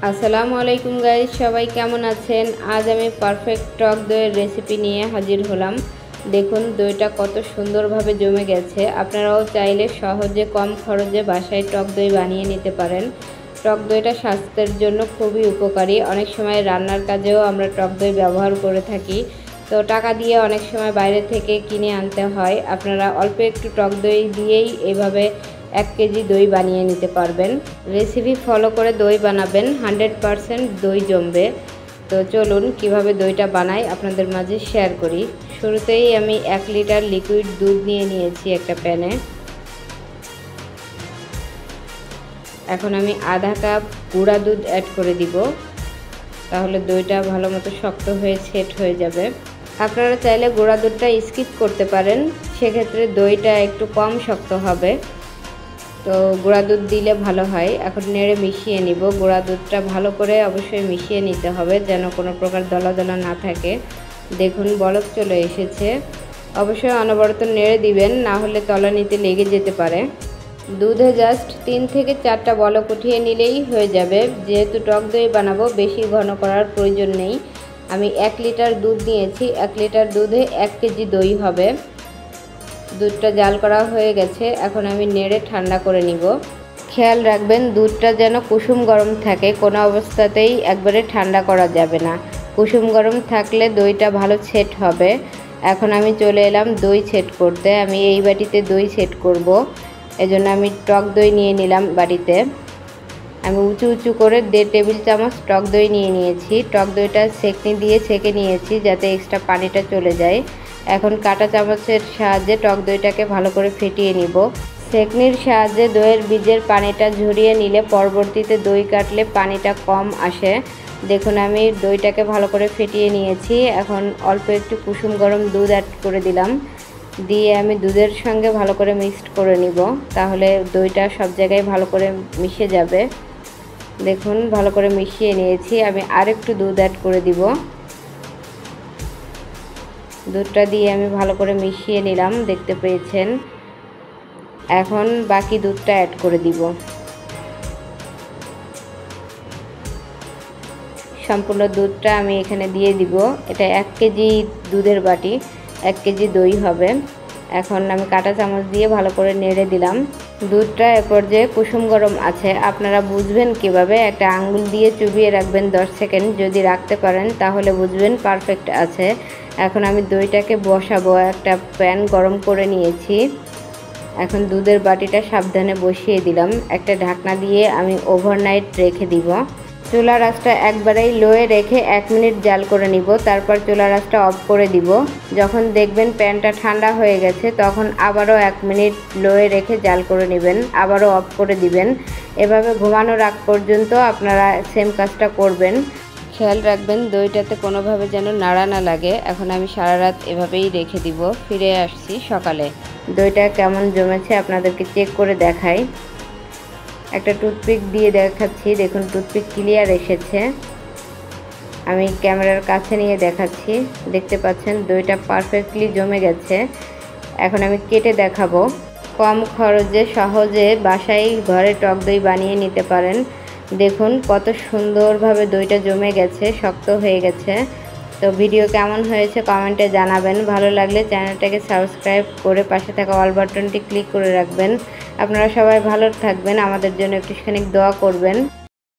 আসসালামু আলাইকুম গাইস, সবাই কেমন আছেন? আজ আমি পারফেক্ট টক দইয়ের রেসিপি নিয়ে হাজির হলাম। দেখুন দইটা কত সুন্দরভাবে জমে গেছে। আপনারাও চাইলে সহজে কম খরচে বাসায় টক দই বানিয়ে নিতে পারেন। টক দইটা স্বাস্থ্যের জন্য খুবই উপকারী। অনেক সময় রান্নার কাজেও আমরা টক দই ব্যবহার করে থাকি, তো টাকা দিয়ে অনেক সময় বাইরে থেকে কিনে আনতে হয়। আপনারা অল্প একটু টক দই দিয়েই এভাবে 1 কেজি দই বানিয়ে নিতে পারবেন। রেসিপি ফলো করে দই বানাবেন, 100% দই জমবে। তো চলুন কিভাবে দইটা বানাই আপনাদের মাঝে শেয়ার করি। শুরুতেই আমি 1 লিটার লিকুইড দুধ নিয়ে নিয়েছি একটা প্যানে। এখন আমি আধা কাপ গুঁড়া দুধ অ্যাড করে দিব, তাহলে দইটা ভালো মতো শক্ত হয়ে সেট হয়ে যাবে। আপনারা চাইলে গুঁড়া দুধটা স্কিপ করতে পারেন, সেক্ষেত্রে দইটা একটু কম শক্ত হবে। তো গুঁড়া দুধ দিলে ভালো হয়। এখন নেড়ে মিশিয়ে নিব। গুঁড়া দুধটা ভালো করে অবশ্যই মিশিয়ে নিতে হবে, যেন কোনো প্রকার দলা দলা না থাকে। দেখুন বলক চলে এসেছে। অবশ্যই অনবরত নেড়ে দিবেন, না হলে তলানিতে লেগে যেতে পারে। দুধে জাস্ট 3 থেকে 4টা বলক উঠিয়ে নিলেই হয়ে যাবে। যেহেতু টক দই বানাবো, বেশি ঘন করার প্রয়োজন নেই। আমি 1 লিটার দুধ নিয়েছি। 1 লিটার দুধে 1 কেজি দই হবে। দুধটা জাল করা হয়ে গেছে। এখন আমি নেড়ে ঠান্ডা করে নিব। খেয়াল রাখবেন দুধটা যেন কুসুম গরম থাকে, কোনো অবস্থাতেই একবারে ঠান্ডা করা যাবে না। কুসুম গরম থাকলে দইটা ভালো সেট হবে। এখন আমি চলে এলাম দই সেট করতে। আমি এই বাটিতে দই সেট করব, এজন্য আমি টক দই নিয়ে নিলাম বাটিতে। আমি উঁচু উঁচু করে 1.5 টেবিল চামচ টক দই নিয়ে নিয়েছি। টক দইটা ছেঁকনি দিয়ে ছেঁকে নিয়েছি, যাতে এক্সট্রা পানিটা চলে যায়। এখন কাঁটা চামচের সাহায্যে টক দইটাকে ভালো করে ফেটিয়ে নিব। ছেঁকনির সাহায্যে দইয়ের বীজের পানিটা ঝরিয়ে নিলে পরবর্তীতে দই কাটলে পানিটা কম আসে। দেখুন আমি দইটাকে ভালো করে ফেটিয়ে নিয়েছি। এখন অল্প একটু কুসুম গরম দুধ অ্যাড করে দিলাম। দিয়ে আমি দুধের সঙ্গে ভালো করে মিক্সড করে নিব, তাহলে দইটা সব জায়গায় ভালো করে মিশে যাবে। দেখুন ভালো করে মিশিয়ে নিয়েছি। আমি আরেকটু দুধ অ্যাড করে দিব। দুধটা দিয়ে আমি ভালো করে মিশিয়ে নিলাম, দেখতে পেয়েছেন। এখন বাকি দুধটা অ্যাড করে দিব। সম্পূর্ণ দুধটা আমি এখানে দিয়ে দিব। এটা 1 কেজি দুধের বাটি, 1 কেজি দই হবে। এখন আমি কাঁটা চামচ দিয়ে ভালো করে নেড়ে দিলাম। দুধটা এ পর্যায়ে কুসুম গরম আছে। আপনারা বুঝবেন কিভাবে? একটা আঙ্গুল দিয়ে চুবিয়ে রাখবেন 10 সেকেন্ড। যদি রাখতে পারেন তাহলে বুঝবেন পারফেক্ট আছে। এখন আমি দইটাকে বসাবো। একটা প্যান গরম করে নিয়েছি। এখন দুধের বাটিটা সাবধানে বসিয়ে দিলাম। একটা ঢাকনা দিয়ে আমি ওভারনাইট রেখে দিব। চুলার আঁচটা একবারেই লোয়ে রেখে 1 মিনিট জাল করে নিব। তারপর চুলার আঁচটা অফ করে দিব। যখন দেখবেন প্যানটা ঠান্ডা হয়ে গেছে, তখন আবারও 1 মিনিট লোয়ে রেখে জাল করে নেবেন, আবারও অফ করে দিবেন। এভাবে ঘুমানোর আগ পর্যন্ত আপনারা সেম কাজটা করবেন। খেয়াল রাখবেন দইটাতে কোনোভাবে যেন নাড়া না লাগে। এখন আমি সারা রাত এভাবেই রেখে দিব। ফিরে আসছি সকালে। দইটা কেমন জমেছে আপনাদেরকে চেক করে দেখাই। একটা টুথপিক দিয়ে দেখাচ্ছি। দেখুন টুথপিক ক্লিয়ার এসেছে। আমি ক্যামেরার কাছে নিয়ে দেখাচ্ছি। দেখতে পাচ্ছেন দইটা পারফেক্টলি জমে গেছে। এখন আমি কেটে দেখাবো। কম খরচে সহজে বাসায় ঘরে টক দই বানিয়ে নিতে পারেন। দেখুন কত সুন্দরভাবে দইটা জমে গেছে, শক্ত হয়ে গেছে। তো ভিডিও কেমন হয়েছে কমেন্টে জানাবেন। ভালো লাগলে চ্যানেলটাকে সাবস্ক্রাইব করে পাশে থাকা অল বাটনটি ক্লিক করে রাখবেন। আপনারা সবাই ভালো থাকবেন, আমাদের জন্য একটুখানি দোয়া করবেন।